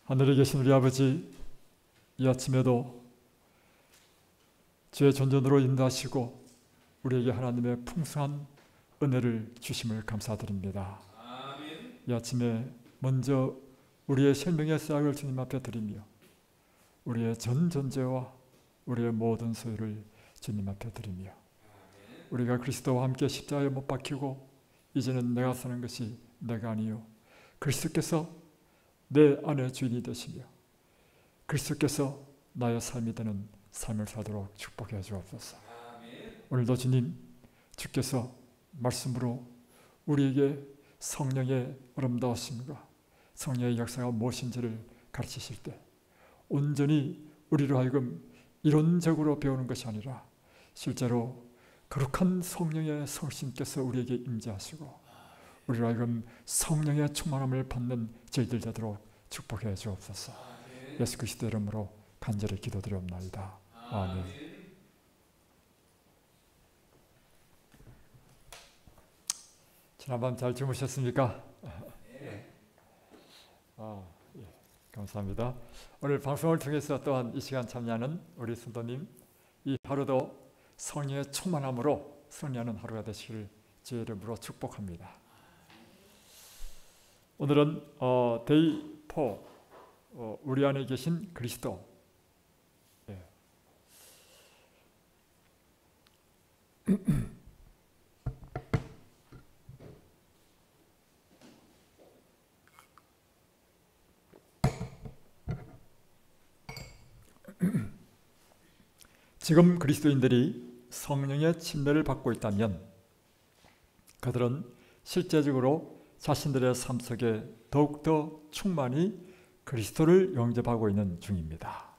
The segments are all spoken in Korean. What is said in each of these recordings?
하늘에 계신 우리 아버지, 이 아침에도 주의 존전으로 인도하시고 우리에게 하나님의 풍성한 은혜를 주심을 감사드립니다. 아멘. 이 아침에 먼저 우리의 생명의 싹을 주님 앞에 드리며 우리의 전 존재와 우리의 모든 소유를 주님 앞에 드리며 우리가 그리스도와 함께 십자가에 못 박히고 이제는 내가 사는 것이 내가 아니요 그리스도께서 내 안에 주인이 되시며 그리스도께서 나의 삶이 되는 삶을 살도록 축복해 주옵소서. 아멘. 오늘도 주님, 주께서 말씀으로 우리에게 성령의 아름다우심과 성령의 역사가 무엇인지를 가르치실 때 온전히 우리로 하여금 이론적으로 배우는 것이 아니라 실제로 거룩한 성령의 성신께서 우리에게 임재하시고 우리로 하여금 성령의 충만함을 받는 저희들 되도록 축복해 주옵소서. 예수 그리스도 이름으로 간절히 기도드리옵나이다. 아멘. 지난밤 잘 주무셨습니까? 네. 예, 감사합니다. 오늘 방송을 통해서 또한 이 시간 참여하는 우리 성도님, 이 하루도 성령의 충만함으로 승리하는 하루가 되시기를 주의 이름으로 축복합니다. 오늘은 데이 4 우리 안에 계신 그리스도. 예. 지금 그리스도인들이 성령의 침례를 받고 있다면 그들은 실제적으로 자신들의 삶 속에 더욱더 충만히 그리스도를 영접하고 있는 중입니다.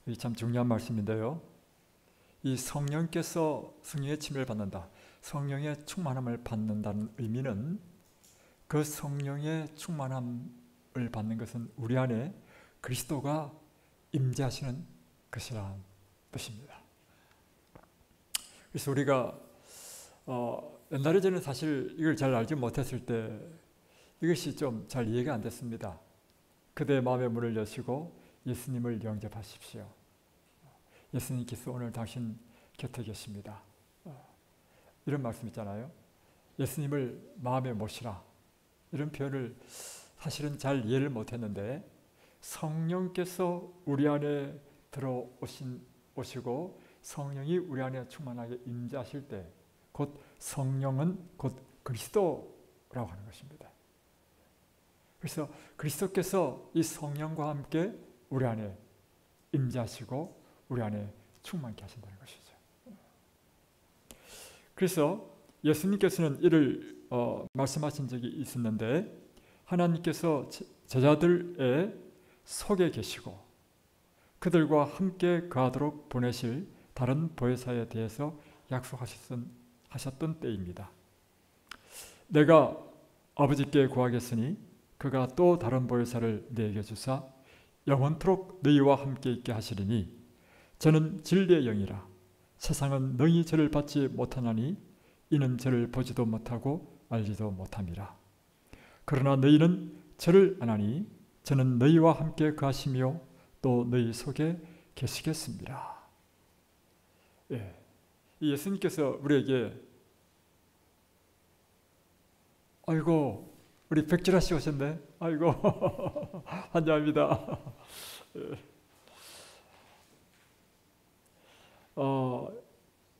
이게 참 중요한 말씀인데요. 이 성령께서 성령의 침례를 받는다, 성령의 충만함을 받는다는 의미는 그 성령의 충만함을 받는 것은 우리 안에 그리스도가 임재하시는 것이라는 뜻입니다. 그래서 우리가 옛날에 저는 사실 이걸 잘 알지 못했을 때 이것이 좀 잘 이해가 안 됐습니다. 그대의 마음의 문을 여시고 예수님을 영접하십시오. 예수님께서 오늘 당신 곁에 계십니다. 이런 말씀 있잖아요. 예수님을 마음에 모시라. 이런 표현을 사실은 잘 이해를 못했는데 성령께서 우리 안에 들어오시고 성령이 우리 안에 충만하게 임재하실 때 곧 성령은 곧 그리스도라고 하는 것입니다. 그래서 그리스도께서 이 성령과 함께 우리 안에 임재하시고 우리 안에 충만케 하신다는 것이죠. 그래서 예수님께서는 이를 말씀하신 적이 있었는데 하나님께서 제자들의 속에 계시고 그들과 함께 거하도록 보내실 다른 보혜사에 대해서 약속하셨던 때입니다. 내가 아버지께 구하겠으니 그가 또 다른 보혜사를 너희에게 주사 영원토록 너희와 함께 있게 하시리니 저는 진리의 영이라. 세상은 능히 저를 받지 못하나니 이는 저를 보지도 못하고 알지도 못함이라. 그러나 너희는 저를 아나니 저는 너희와 함께 거하시며 또 너희 속에 계시겠습니다. 예. 예수님께서 우리에게 아이고 우리 백지라 씨 오셨네. 아이고 환영합니다.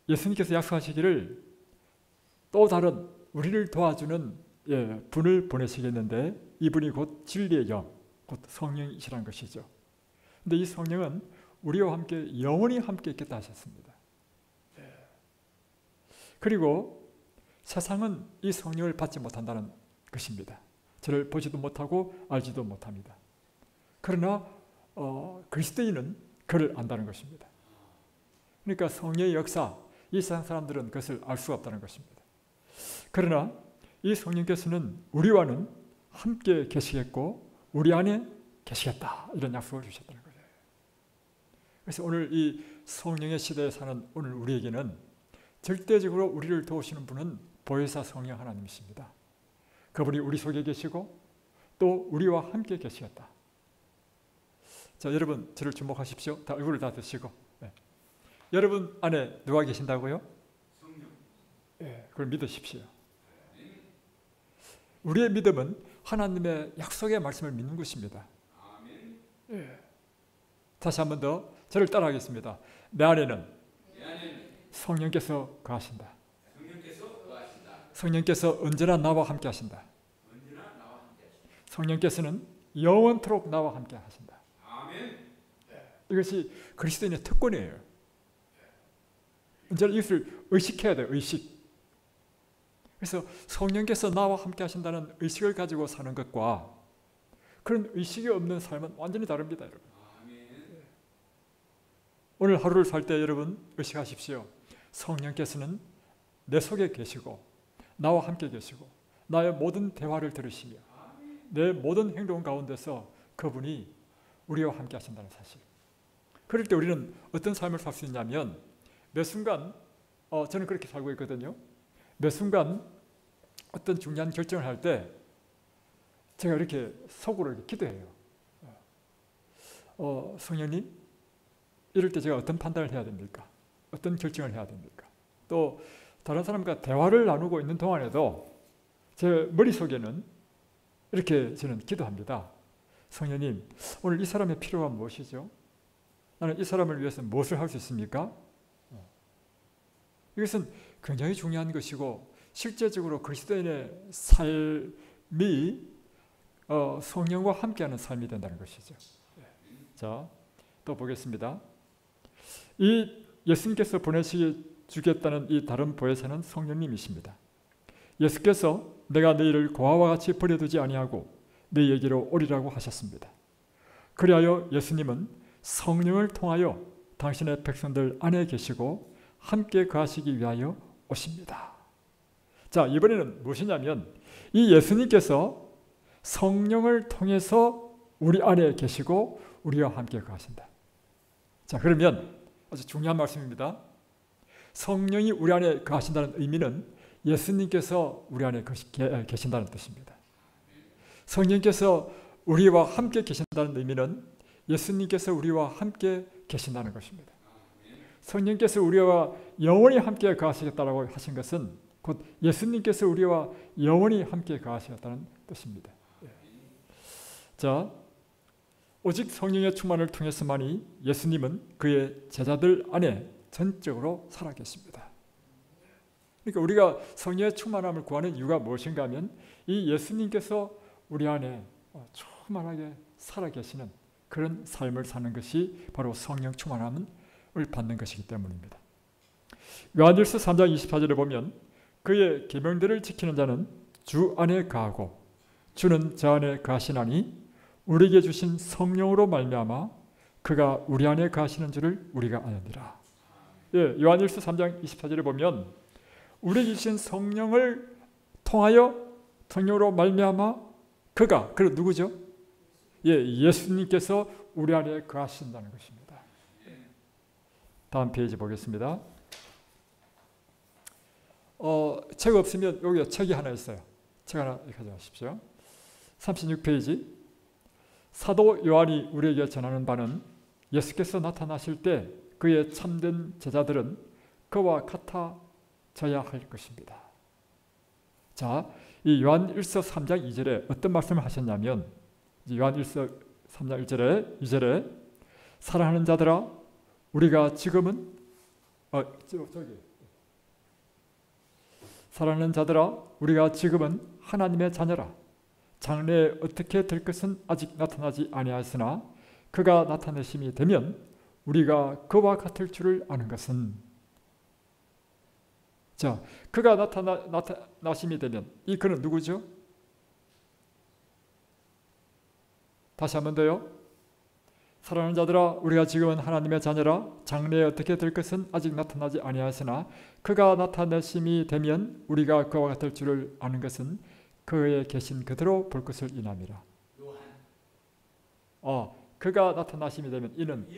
예수님께서 약속하시기를 또 다른 우리를 도와주는 분을 보내시겠는데 이분이 곧 진리의 영, 곧 성령이시라는 것이죠. 근데 이 성령은 우리와 함께 영원히 함께 있겠다 하셨습니다. 그리고 세상은 이 성령을 받지 못한다는 것입니다. 저를 보지도 못하고 알지도 못합니다. 그러나 그리스도인은 그를 안다는 것입니다. 그러니까 성령의 역사, 이 세상 사람들은 그것을 알 수가 없다는 것입니다. 그러나 이 성령께서는 우리와는 함께 계시겠고 우리 안에 계시겠다 이런 약속을 주셨다는 거예요. 그래서 오늘 이 성령의 시대에 사는 오늘 우리에게는 절대적으로 우리를 도우시는 분은 보혜사 성령 하나님이십니다. 그분이 우리 속에 계시고 또 우리와 함께 계시겠다. 자, 여러분 저를 주목하십시오. 다 얼굴을 다 드시고. 네. 여러분 안에 누가 계신다고요? 성령. 네, 그걸 믿으십시오. 우리의 믿음은 하나님의 약속의 말씀을 믿는 것입니다. 아멘. 네. 다시 한 번 더 저를 따라하겠습니다. 내 안에는 성령께서 거하신다. 성령께서 언제나 나와 함께 하신다. 성령께서는 영원토록 나와 함께 하신다. 아멘. 이것이 그리스도인의 특권이에요. 언제나 이것을 의식해야 돼요. 의식. 그래서 성령께서 나와 함께 하신다는 의식을 가지고 사는 것과 그런 의식이 없는 삶은 완전히 다릅니다, 여러분. 오늘 하루를 살 때 여러분 의식하십시오. 성령께서는 내 속에 계시고 나와 함께 계시고 나의 모든 대화를 들으시며 내 모든 행동 가운데서 그분이 우리와 함께 하신다는 사실. 그럴 때 우리는 어떤 삶을 살 수 있냐면 매 순간 저는 그렇게 살고 있거든요. 매 순간 어떤 중요한 결정을 할 때 제가 이렇게 속으로 이렇게 기도해요. 성령님, 이럴 때 제가 어떤 판단을 해야 됩니까? 어떤 결정을 해야 됩니까? 또 다른 사람과 대화를 나누고 있는 동안에도 제 머릿속에는 이렇게 저는 기도합니다. 성령님, 오늘 이 사람의 필요가 무엇이죠? 나는 이 사람을 위해서 무엇을 할 수 있습니까? 이것은 굉장히 중요한 것이고 실제적으로 그리스도인의 삶이 성령과 함께하는 삶이 된다는 것이죠. 자, 또 보겠습니다. 이 예수님께서 보내주겠다는 이 다른 보혜사는 성령님이십니다. 예수께서 내가 너희를 고아와 같이 버려두지 아니하고 너희에게로 오리라고 하셨습니다. 그리하여 예수님은 성령을 통하여 당신의 백성들 안에 계시고 함께 거하시기 위하여 오십니다. 자, 이번에는 무엇이냐면 이 예수님께서 성령을 통해서 우리 안에 계시고 우리와 함께 거하신다. 자, 그러면 아주 중요한 말씀입니다. 성령이 우리 안에 거하신다는 의미는 예수님께서 우리 안에 계신다는 뜻입니다. 성령께서 우리와 함께 계신다는 의미는 예수님께서 우리와 함께 계신다는 것입니다. 성령께서 우리와 영원히 함께 거하시겠다고 하신 것은 곧 예수님께서 우리와 영원히 함께 거하시겠다는 뜻입니다. 자, 오직 성령의 충만을 통해서만이 예수님은 그의 제자들 안에 전적으로 살아계십니다. 그러니까 우리가 성령의 충만함을 구하는 이유가 무엇인가 하면 이 예수님께서 우리 안에 충만하게 살아계시는 그런 삶을 사는 것이 바로 성령 충만함을 받는 것이기 때문입니다. 요한일서 3장 24절에 보면 그의 계명들을 지키는 자는 주 안에 거하고 주는 저 안에 거하시나니 우리에게 주신 성령으로 말미암아 그가 우리 안에 거하시는 줄을 우리가 아느니라. 예, 요한일서 3장 24절에 보면 우리에게 주신 성령을 통하여 성령으로 말미암아 그가 누구죠? 예, 예수님께서 우리 안에 거하신다는 것입니다. 다음 페이지 보겠습니다. 책 없으면 여기 책이 하나 있어요. 책 하나 가져가십시오. 36페이지. 사도 요한이 우리에게 전하는 바는 예수께서 나타나실 때 그의 참된 제자들은 그와 같아져야 할 것입니다. 자, 이 요한일서 3장 2절에 어떤 말씀을 하셨냐면 요한일서 3장 2절에 사랑하는 자들아 우리가 지금은 사랑하는 자들아 우리가 지금은 하나님의 자녀라. 장래에 어떻게 될 것은 아직 나타나지 아니하였으나 그가 나타내심이 되면 우리가 그와 같을 줄을 아는 것은 자, 그가 나타나심이 되면 이 그는 누구죠? 다시 한 번 더요. 사랑하는 자들아 우리가 지금은 하나님의 자녀라. 장래에 어떻게 될 것은 아직 나타나지 아니하였으나 그가 나타내심이 되면 우리가 그와 같을 줄을 아는 것은 그에 계신 그대로 볼 것을 인함이라. 그가 나타나심이 되면 이는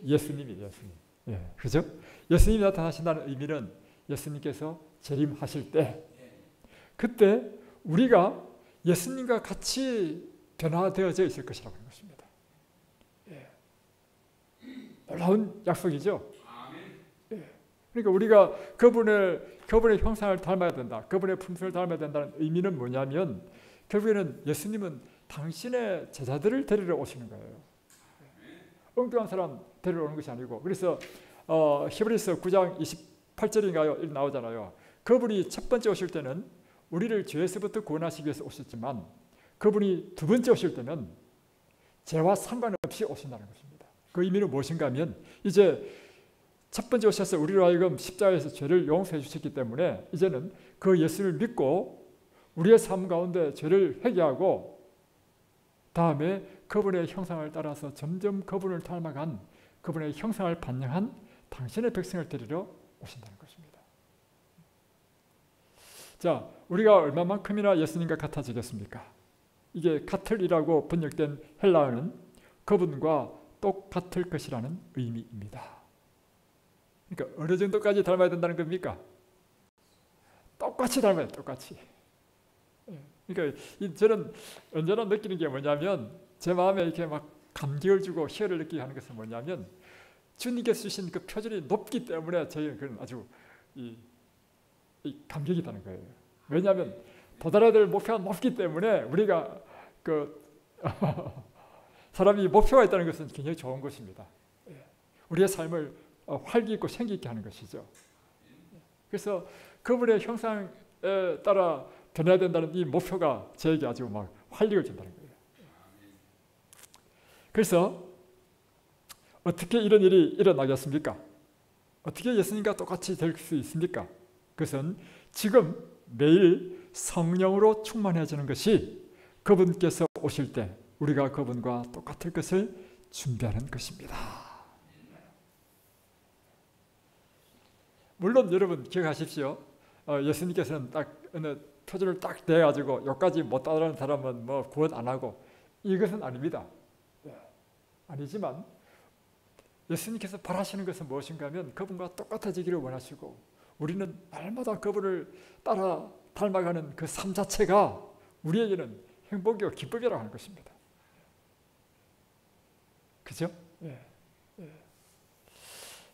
예수님이 예, 그죠? 예수님이 나타나신다는 의미는 예수님께서 재림하실 때 그때 우리가 예수님과 같이 변화되어져 있을 것이라고 하는 것입니다. 예. 놀라운 약속이죠. 예. 그러니까 우리가 그분의 형상을 닮아야 된다. 그분의 품성을 닮아야 된다는 의미는 뭐냐면 결국에는 예수님은 당신의 제자들을 데리러 오시는 거예요. 엉뚱한 사람 데리러 오는 것이 아니고, 그래서 히브리서 9장 28절인가요? 나오잖아요. 그분이 첫 번째 오실 때는 우리를 죄에서부터 구원하시기 위해서 오셨지만 그분이 두 번째 오실 때는 죄와 상관없이 오신다는 것입니다. 그 의미는 무엇인가 하면 이제 첫 번째 오셔서 우리로 하여금 십자가에서 죄를 용서해 주셨기 때문에 이제는 그 예수를 믿고 우리의 삶 가운데 죄를 회개하고 다음에 그분의 형상을 따라서 점점 그분을 닮아간 그분의 형상을 반영한 당신의 백성을 데리러 오신다는 것입니다. 자, 우리가 얼마만큼이나 예수님과 같아지겠습니까? 이게 같을이라고 번역된 헬라어는 그분과 똑같을 것이라는 의미입니다. 그러니까 어느 정도까지 닮아야 된다는 겁니까? 똑같이 닮아요. 똑같이. 그러니까 저는 언제나 느끼는 게 뭐냐면 제 마음에 이렇게 막 감격을 주고 희열을 느끼게 하는 것은 뭐냐면 주님께서 주신 그 표준이 높기 때문에 저희는 그런 아주 이 감격이 있다는 거예요. 왜냐하면 도달해야 될 목표가 높기 때문에 우리가 사람이 목표가 있다는 것은 굉장히 좋은 것입니다. 우리의 삶을 활기 있고 생기 있게 하는 것이죠. 그래서 그분의 형상에 따라 변해야 된다는 이 목표가 저에게 아주 막 활력을 준다는 거예요. 그래서 어떻게 이런 일이 일어나겠습니까? 어떻게 예수님과 똑같이 될 수 있습니까? 그것은 지금 매일 성령으로 충만해지는 것이 그분께서 오실 때 우리가 그분과 똑같을 것을 준비하는 것입니다. 물론 여러분 기억하십시오. 예수님께서는 딱 어느 표준을 딱 대가지고 여기까지 못 따라가는 사람은 뭐 구원 안 하고 이것은 아닙니다. 아니지만 예수님께서 바라시는 것은 무엇인가 하면 그분과 똑같아지기를 원하시고 우리는 날마다 그분을 따라 닮아가는 그 삶 자체가 우리에게는 행복이고 기쁨이라고 하는 것입니다. 그죠?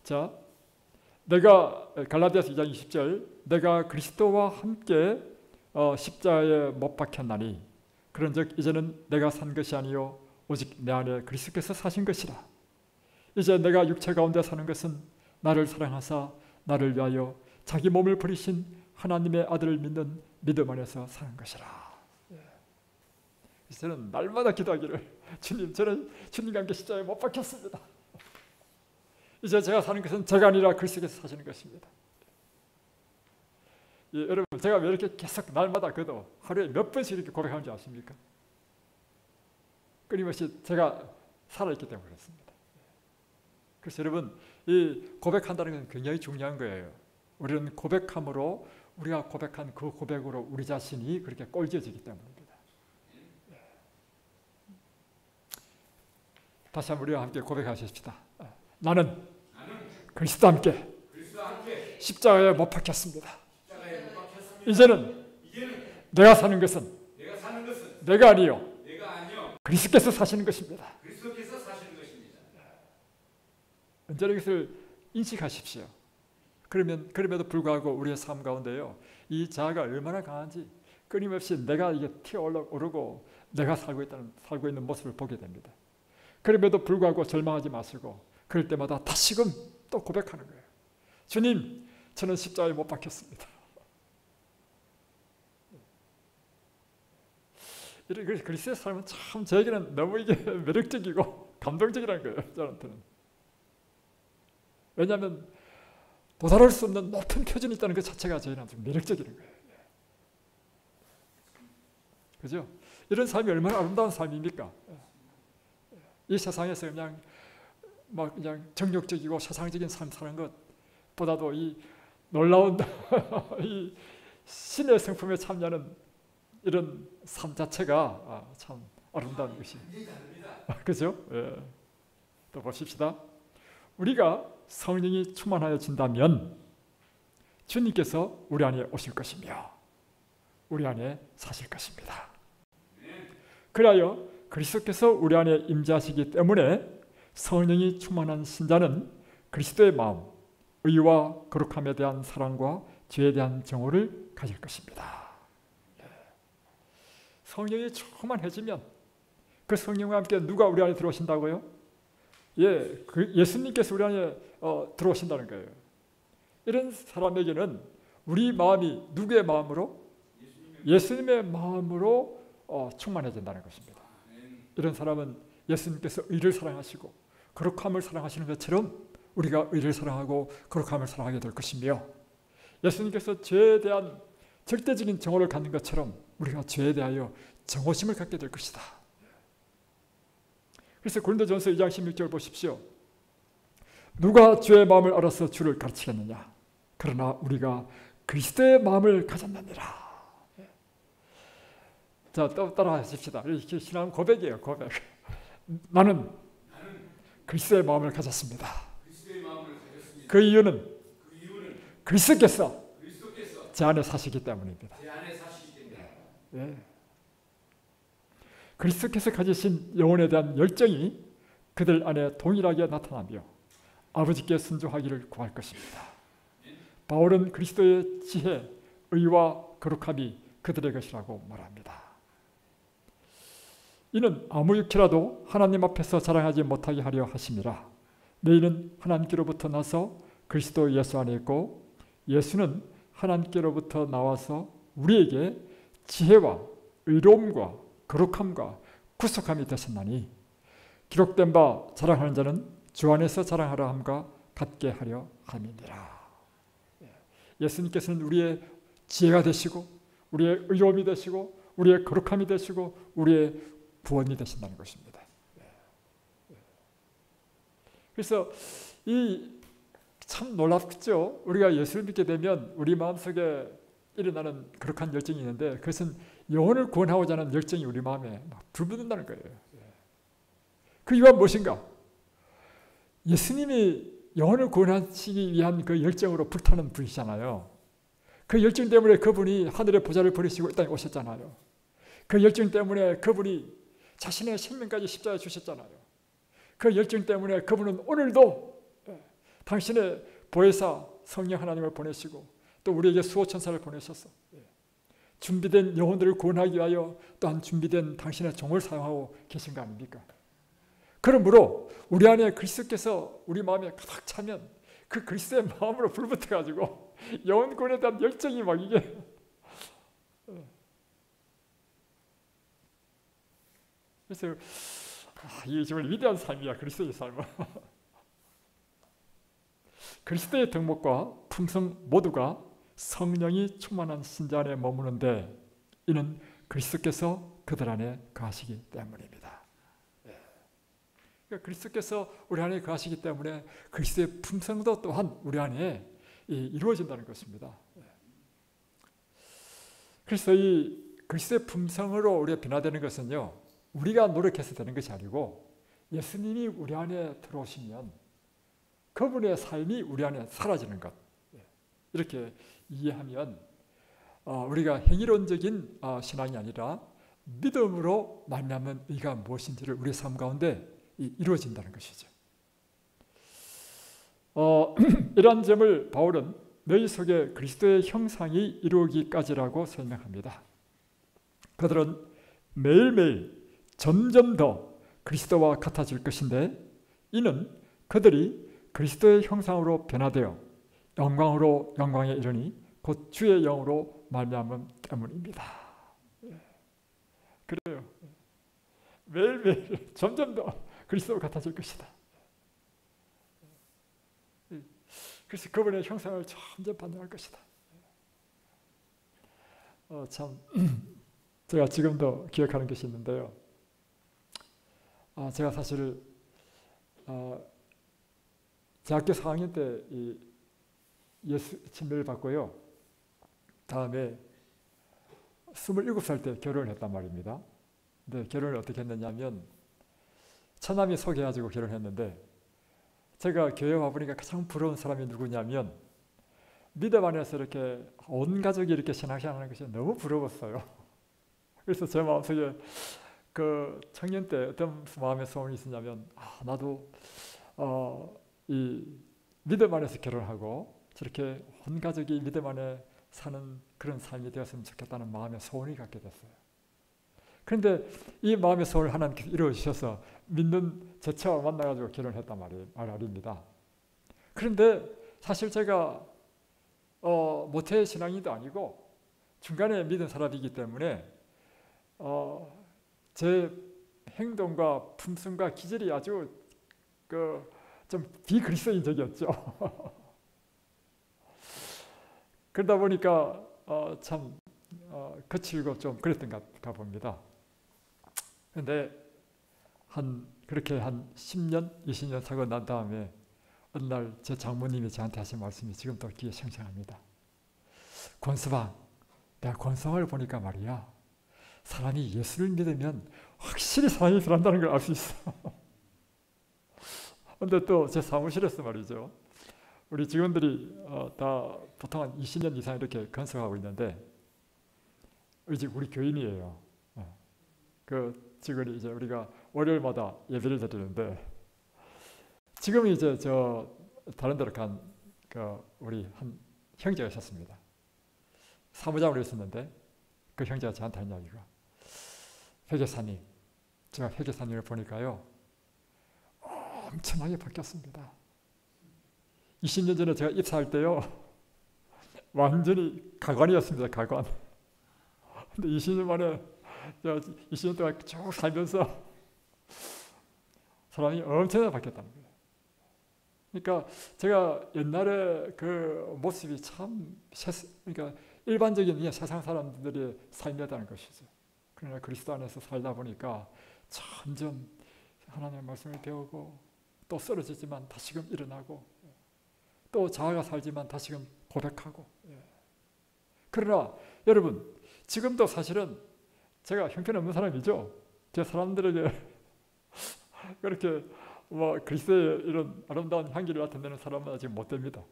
자, 내가 갈라디아서 2장 20절 내가 그리스도와 함께 십자가에 못 박혔나니 그런즉 이제는 내가 산 것이 아니요 오직 내 안에 그리스도께서 사신 것이라. 이제 내가 육체 가운데 사는 것은 나를 사랑하사 나를 위하여 자기 몸을 버리신 하나님의 아들을 믿는 믿음 안에서 사는 것이라. 저는 날마다 기도하기를 주님, 저는 주님과 함께 십자가에 못 박혔습니다. 이제 제가 사는 것은 제가 아니라 그리스도께서 사시는 것입니다. 여러분, 제가 왜 이렇게 계속 날마다 그도 하루에 몇 번씩 이렇게 고백하는지 아십니까? 끊임없이 제가 살아있기 때문에 그렇습니다. 그래서 여러분, 이 고백한다는 건 굉장히 중요한 거예요. 우리는 고백함으로 우리가 고백한 그 고백으로 우리 자신이 그렇게 꼴져지기 때문입니다. 다시 한번 우리와 함께 고백하십시다. 나는 그리스도와 함께 십자가에 못 박혔습니다. 이제는 내가 사는 것은 내가 아니요 그리스도께서 사시는 것입니다. 언제나 이것을 인식하십시오. 그럼에도 불구하고 우리의 삶 가운데요, 이 자아가 얼마나 강한지 끊임없이 내가 이게 튀어오르고 내가 살고 있는 모습을 보게 됩니다. 그럼에도 불구하고 절망하지 마시고 그럴 때마다 다시금 또 고백하는 거예요. 주님, 저는 십자가에 못 박혔습니다. 이렇게 그리스도의 삶은 참 저에게는 너무 이게 매력적이고 감동적이라는 거예요. 저한테는. 왜냐하면 도달할 수 없는 높은 표준이 있다는 것 자체가 저희는 아주 매력적인 거예요. 그죠? 이런 삶이 얼마나 아름다운 삶입니까? 이 세상에서 그냥 정욕적이고 세상적인 삶 사는 것보다도 이 놀라운 이 신의 성품에 참여하는 이런 삶 자체가 참 아름다운 것이. 그죠? 예. 또 보십시다. 우리가 성령이 충만하여진다면 주님께서 우리 안에 오실 것이며 우리 안에 사실 것입니다. 그리하여 그리스도께서 우리 안에 임재하시기 때문에 성령이 충만한 신자는 그리스도의 마음, 의와 거룩함에 대한 사랑과 죄에 대한 정오를 가질 것입니다. 성령이 충만해지면 그 성령과 함께 누가 우리 안에 들어오신다고요? 예수님께서 우리 안에 들어오신다는 거예요. 이런 사람에게는 우리 마음이 누구의 마음으로? 예수님의 마음으로 충만해진다는 것입니다. 이런 사람은 예수님께서 의를 사랑하시고 거룩함을 사랑하시는 것처럼 우리가 의를 사랑하고 거룩함을 사랑하게 될 것이며, 예수님께서 죄에 대한 절대적인 정오를 갖는 것처럼 우리가 죄에 대하여 정오심을 갖게 될 것이다. 그래서 고린도전서 2장 16절 보십시오. 누가 주의 마음을 알아서 주를 가르치겠느냐? 그러나 우리가 그리스도의 마음을 가졌느니라. 자, 또 따라 하십시다. 이렇게 신앙 고백이에요, 고백. 나는 그리스도의 마음을 가졌습니다. 그 이유는 그리스도께서 제 안에 사시기 때문입니다. 그리스도께서 가지신 영혼에 대한 열정이 그들 안에 동일하게 나타나며 아버지께 순종하기를 구할 것입니다. 바울은 그리스도의 지혜, 의와 거룩함이 그들의 것이라고 말합니다. 이는 아무 육체라도 하나님 앞에서 자랑하지 못하게 하려 하심이라. 너희는 하나님께로부터 나서 그리스도 예수 안에 있고 예수는 하나님께로부터 나와서 우리에게 지혜와 의로움과 거룩함과 구속함이 되셨나니 기록된 바 자랑하는 자는 주 안에서 자랑하라 함과 같게 하려 함이니라. 예수님께서는 우리의 지혜가 되시고 우리의 의로움이 되시고 우리의 거룩함이 되시고 우리의 구원이 되신다는 것입니다. 그래서 이 참 놀랍죠. 우리가 예수를 믿게 되면 우리 마음속에 일어나는 거룩한 열정이 있는데 그것은 영혼을 구원하고자 하는 열정이 우리 마음에 막 불붙는다는 거예요. 그 이유가 무엇인가? 예수님이 영혼을 구원하시기 위한 그 열정으로 불타는 분이잖아요. 그 열정 때문에 그분이 하늘의 보좌를 버리시고 이 땅에 오셨잖아요. 그 열정 때문에 그분이 자신의 생명까지 십자가에 주셨잖아요. 그 열정 때문에 그분은 오늘도 당신의 보혜사 성령 하나님을 보내시고 또 우리에게 수호천사를 보내셔서 준비된 영혼들을 구원하기 위하여 또한 준비된 당신의 종을 사용하고 계신 거 아닙니까? 그러므로 우리 안에 그리스도께서 우리 마음에 가득 차면 그 그리스도의 마음으로 불붙어가지고 영혼 구원에 대한 열정이 막 이게 그래서 이게 정말 위대한 삶이야, 그리스도의 삶은. 그리스도의 덕목과 품성 모두가 성령이 충만한 신자 안에 머무는데 이는 그리스도께서 그들 안에 거하시기 때문입니다. 그러니까 그리스도께서 우리 안에 거하시기 때문에 그리스도의 품성도 또한 우리 안에 이루어진다는 것입니다. 그래서 이 그리스도의 품성으로 우리가 변화되는 것은요, 우리가 노력해서 되는 것이 아니고 예수님이 우리 안에 들어오시면 그분의 삶이 우리 안에 사라지는 것, 이렇게 이해하면 우리가 행위론적인 신앙이 아니라 믿음으로 말미암은 의가 무엇인지를 우리의 삶 가운데 이루어진다는 것이죠. 이러한 점을 바울은 너희 속에 그리스도의 형상이 이루어지기까지라고 설명합니다. 그들은 매일매일 점점 더 그리스도와 같아질 것인데 이는 그들이 그리스도의 형상으로 변화되어 영광으로 영광에 이르니 곧 주의 영으로 말미암음 때문입니다. 그래요. 매일매일 점점 더 그리스도와 같아질 것이다. 그래서 그분의 형상을 점점 반영할 것이다. 참 제가 지금도 기억하는 것이 있는데요. 제가 사실 대학교 4학년 때 예수 침례를 받고요. 다음에 27살 때 결혼을 했단 말입니다. 근데 결혼을 어떻게 했느냐면 처남이 소개해가지고 결혼했는데 제가 교회 와보니까 가장 부러운 사람이 누구냐면 믿음 안에서 이렇게 온 가족이 이렇게 신앙생활하는 것이 너무 부러웠어요. 그래서 제 마음속에 그 청년 때 어떤 마음의 소원이 있었냐면 나도 이 믿음 안에서 결혼하고 저렇게 온 가족이 믿음 안에 사는 그런 삶이 되었으면 좋겠다는 마음의 소원이 갖게 됐어요. 그런데 이 마음의 소원을 하나님께서 이루어주셔서 믿는 제 차와 만나가지고 결혼했단 말입니다. 그런데 사실 제가 모태 신앙인도 아니고 중간에 믿은 사람이기 때문에 제 행동과 품성과 기질이 아주 좀 비그리스도인적이었죠. 그러다 보니까 참 거칠고 좀 그랬던가 봅니다. 그런데 그렇게 한 10년, 20년 사고 난 다음에 어느 날 제 장모님이 저한테 하신 말씀이 지금도 귀에 생생합니다. 권서방, 내가 권성을 보니까 말이야, 사람이 예수를 믿으면 확실히 사랑이 변한다는 걸 알 수 있어. 근데 또 제 사무실에서 말이죠, 우리 직원들이 다 보통 한 20년 이상 이렇게 건설하고 있는데 우리 교인이에요. 그 직원이 이제 우리가 월요일마다 예배를 드리는데, 지금 이제 저 다른 데로 간 우리 한 형제가 있었습니다. 사무장으로 있었는데 그 형제가 저한테 한 이야기가, 회계사님, 제가 회계사님을 보니까요 엄청나게 바뀌었습니다. 20년 전에 제가 입사할 때요 완전히 가관이었습니다. 가관. 근데 20년 만에, 제가 20년 동안 쭉 살면서 사람이 엄청나게 바뀌었다는 거예요. 그러니까 제가 옛날에 그 모습이 참 그러니까 일반적인 세상 사람들의 삶이었다는 것이죠. 그러나 그리스도 안에서 살다 보니까 점점 하나님의 말씀을 배우고, 또 쓰러지지만 다시금 일어나고, 또 자아가 살지만 다시금 고백하고. 그러나 여러분, 지금도 사실은 제가 형편없는 사람이죠. 제 사람들에게 그렇게 그리스도의 이런 아름다운 향기를 나타내는 사람은 아직 못 됩니다.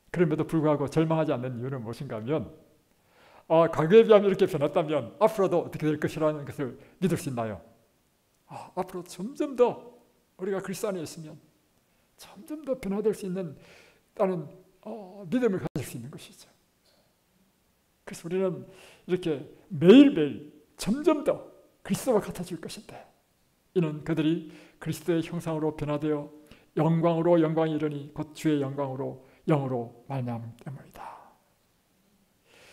그럼에도 불구하고 절망하지 않는 이유는 무엇인가 하면, 과거에 비하면 이렇게 변했다면 앞으로도 어떻게 될 것이라는 것을 믿을 수 있나요? 앞으로 점점 더 우리가 그리스도 안에 있으면 점점 더 변화될 수 있는 다른 믿음을 가질 수 있는 것이죠. 그래서 우리는 이렇게 매일매일 점점 더 그리스도와 같아질 것인데, 이는 그들이 그리스도의 형상으로 변화되어 영광으로 영광이 이르니 곧 주의 영광으로 영으로 말미암기 때문이다.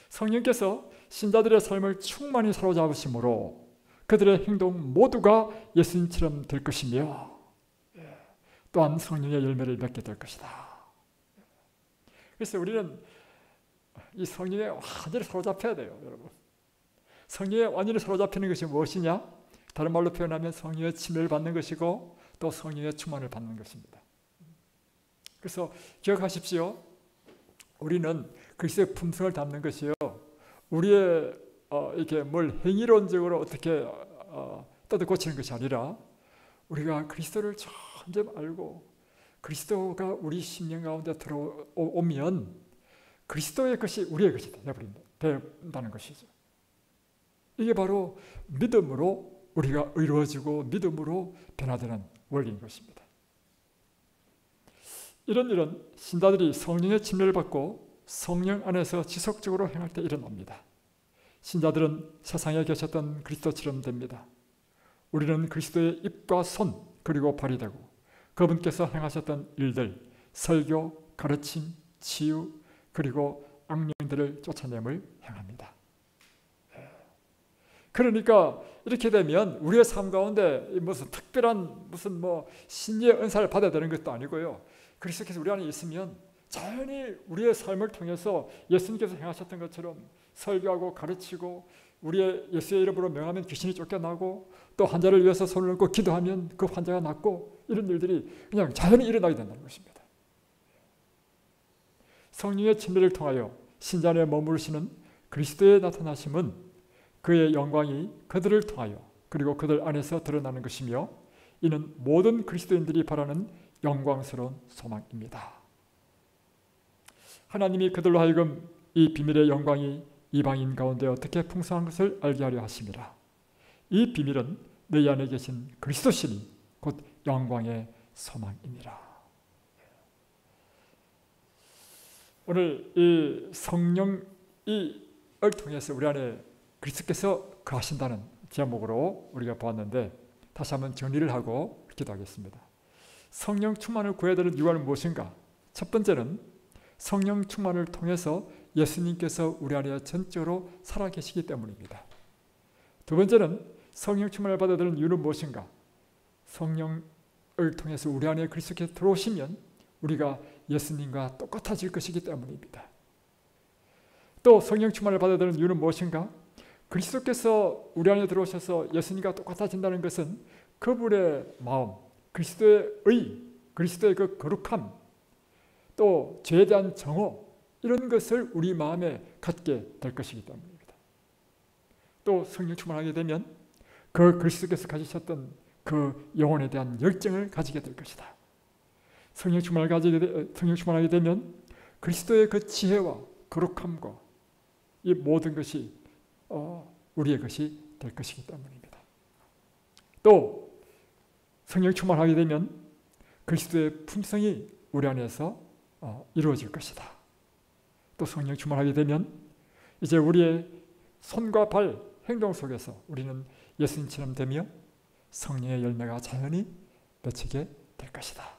성령께서 신자들의 삶을 충만히 사로잡으심으로 그들의 행동 모두가 예수님처럼 될 것이며, 또한 성령의 열매를 맺게 될 것이다. 그래서 우리는 이 성령에 완전히 사로잡혀야 돼요, 여러분. 성령에 완전히 사로잡히는 것이 무엇이냐? 다른 말로 표현하면 성령의 침례를 받는 것이고, 또 성령의 충만을 받는 것입니다. 그래서 기억하십시오. 우리는 그리스도의 품성을 담는 것이요, 우리의 이렇게 뭘 행위론적으로 어떻게 떠들 고치는 것이 아니라, 우리가 그리스도를 점점 알고 그리스도가 우리 심령 가운데 들어오면 그리스도의 것이 우리의 것이 된다는 것이죠. 이게 바로 믿음으로 우리가 의로워지고 믿음으로 변화되는 원리인 것입니다. 이런 신자들이 성령의 침례를 받고 성령 안에서 지속적으로 행할 때 일어납니다. 신자들은 세상에 계셨던 그리스도처럼 됩니다. 우리는 그리스도의 입과 손 그리고 발이 되고, 그분께서 행하셨던 일들, 설교, 가르침, 치유, 그리고 악령들을 쫓아냄을 행합니다. 그러니까 이렇게 되면 우리의 삶 가운데 무슨 특별한 신의 은사를 받아야 되는 것도 아니고요, 그리스도께서 우리 안에 있으면 자연히 우리의 삶을 통해서 예수님께서 행하셨던 것처럼 설교하고 가르치고, 우리의 예수의 이름으로 명하면 귀신이 쫓겨나고, 또 환자를 위해서 손을 얹고 기도하면 그 환자가 낫고, 이런 일들이 그냥 자연히 일어나게 된다는 것입니다. 성령의 침례를 통하여 신자 안에 머무르시는 그리스도의 나타나심은 그의 영광이 그들을 통하여 그리고 그들 안에서 드러나는 것이며, 이는 모든 그리스도인들이 바라는 영광스러운 소망입니다. 하나님이 그들로 하여금 이 비밀의 영광이 이방인 가운데 어떻게 풍성한 것을 알게 하려 하심이라. 이 비밀은 너희 안에 계신 그리스도시니 곧 영광의 소망이니라. 오늘 이 성령을 통해서 우리 안에 그리스도께서 거하신다는 제목으로 우리가 보았는데, 다시 한번 정리를 하고 기도하겠습니다. 성령 충만을 구해야 되는 이유는 무엇인가? 첫 번째는 성령 충만을 통해서 예수님께서 우리 안에 전적으로 살아계시기 때문입니다. 두 번째는 성령 충만을 받아야 되는 이유는 무엇인가? 성령을 통해서 우리 안에 그리스도께서 들어오시면 우리가 예수님과 똑같아질 것이기 때문입니다. 또 성령 충만을 받아야 되는 이유는 무엇인가? 그리스도께서 우리 안에 들어오셔서 예수님과 똑같아진다는 것은 그분의 마음, 그리스도의 의, 그리스도의 그 거룩함, 또 죄에 대한 정오, 이런 것을 우리 마음에 갖게 될 것이기 때문입니다. 또 성령 충만하게 되면 그 그리스도께서 가지셨던 그 영혼에 대한 열정을 가지게 될 것이다. 성령 충만하게 되면 그리스도의 그 지혜와 거룩함과 이 모든 것이 우리의 것이 될 것이기 때문입니다. 또 성령 충만하게 되면 그리스도의 품성이 우리 안에서 이루어질 것이다. 또 성령 충만하게 되면 이제 우리의 손과 발, 행동 속에서 우리는 예수님처럼 되며 성령의 열매가 자연히 맺히게 될 것이다.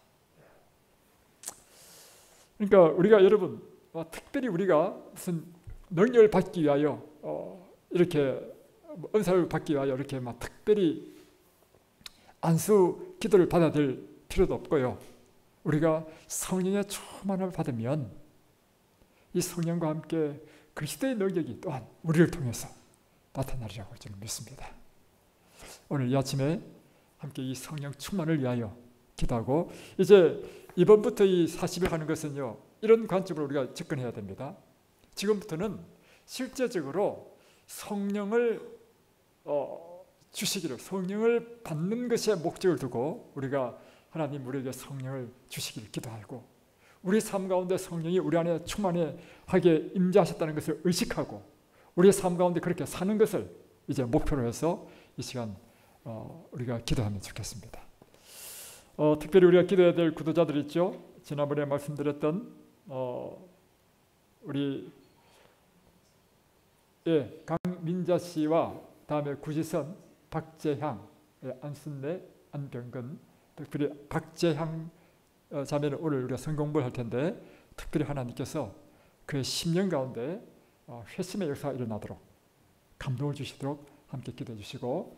그러니까 우리가 여러분, 특별히 우리가 무슨 능력을 받기 위하여 이렇게 은사를 받기 위하여 이렇게 막 특별히 안수 기도를 받아야 될 필요도 없고요. 우리가 성령의 충만을 받으면 이 성령과 함께 그리스도의 능력이 또한 우리를 통해서 나타나리라고 저는 믿습니다. 오늘 이 아침에 함께 이 성령 충만을 위하여 기도하고, 이제 이번부터 이 40일 하는 것은요, 이런 관점으로 우리가 접근해야 됩니다. 지금부터는 실제적으로 성령을 주시기를, 성령을 받는 것에 목적을 두고 우리가 하나님 우리에게 성령을 주시기를 기도하고, 우리 삶 가운데 성령이 우리 안에 충만하게 임재하셨다는 것을 의식하고 우리의 삶 가운데 그렇게 사는 것을 이제 목표로 해서 이 시간 우리가 기도하면 좋겠습니다. 특별히 우리가 기도해야 될 구도자들 있죠. 지난번에 말씀드렸던 우리 강민자 씨와 다음에 구지선, 박재향, 안순례, 안병근, 특별히 박재향 자매는 오늘 우리가 성공부를 할 텐데, 특별히 하나님께서 그의 10년 가운데 회심의 역사가 일어나도록 감동을 주시도록 함께 기도해 주시고,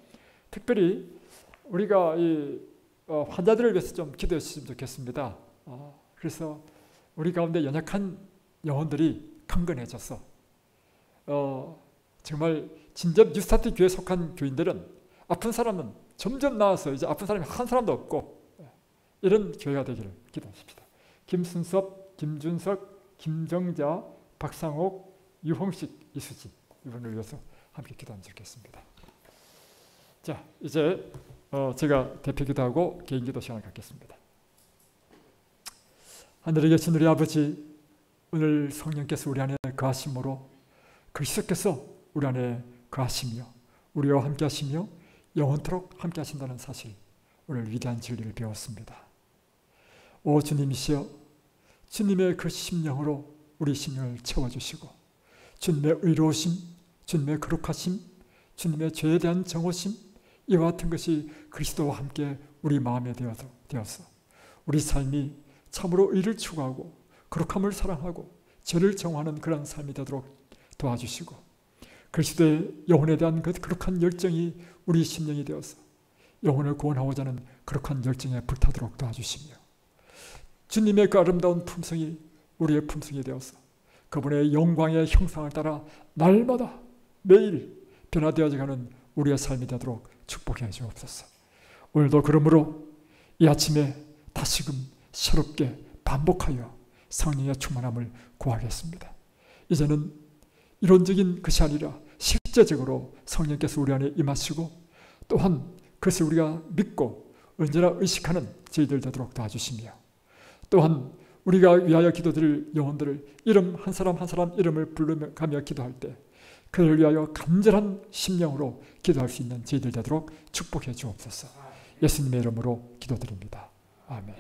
특별히 우리가 이 환자들을 위해서 좀 기도해 주시면 좋겠습니다. 그래서 우리 가운데 연약한 영혼들이 강건해져서 정말 진정 뉴스타트 교회에 속한 교인들은 아픈 사람은 점점 나아서 이제 아픈 사람이 한 사람도 없고 이런 교회가 되기를 기도하십시다. 김순섭, 김준석, 김정자, 박상옥, 유홍식, 이수진 이분을 위해서 함께 기도하면 좋겠습니다. 자, 이제 제가 대표 기도하고 개인 기도 시간을 갖겠습니다. 하늘에 계신 우리 아버지, 오늘 성령께서 우리 안에 거하심으로 그리스도께서 우리 안에 거하시며 우리와 함께 하시며 영원토록 함께 하신다는 사실, 오늘 위대한 진리를 배웠습니다. 오 주님이시여, 주님의 그 심령으로 우리 심령을 채워주시고 주님의 의로우심, 주님의 거룩하심, 주님의 죄에 대한 정오심, 이와 같은 것이 그리스도와 함께 우리 마음에 되어서 우리 삶이 참으로 의를 추구하고 거룩함을 사랑하고 죄를 정하는 그런 삶이 되도록 도와주시고, 그리스도의 영혼에 대한 그 거룩한 열정이 우리 심령이 되어서 영혼을 구원하고자 하는 거룩한 열정에 불타도록 도와주시며, 주님의 그 아름다운 품성이 우리의 품성이 되어서 그분의 영광의 형상을 따라 날마다 매일 변화되어가는 우리의 삶이 되도록 축복해 주옵소서. 오늘도 그러므로 이 아침에 다시금 새롭게 반복하여 성령의 충만함을 구하겠습니다. 이제는 이론적인 것이 아니라 실제적으로 성령께서 우리 안에 임하시고 또한 그것을 우리가 믿고 언제나 의식하는 저희들 되도록 도와주시며, 또한 우리가 위하여 기도드릴 영혼들을 이름 한 사람 한 사람 이름을 부르며 기도할 때 그를 위하여 간절한 심령으로 기도할 수 있는 저희들 되도록 축복해 주옵소서. 예수님의 이름으로 기도드립니다. 아멘.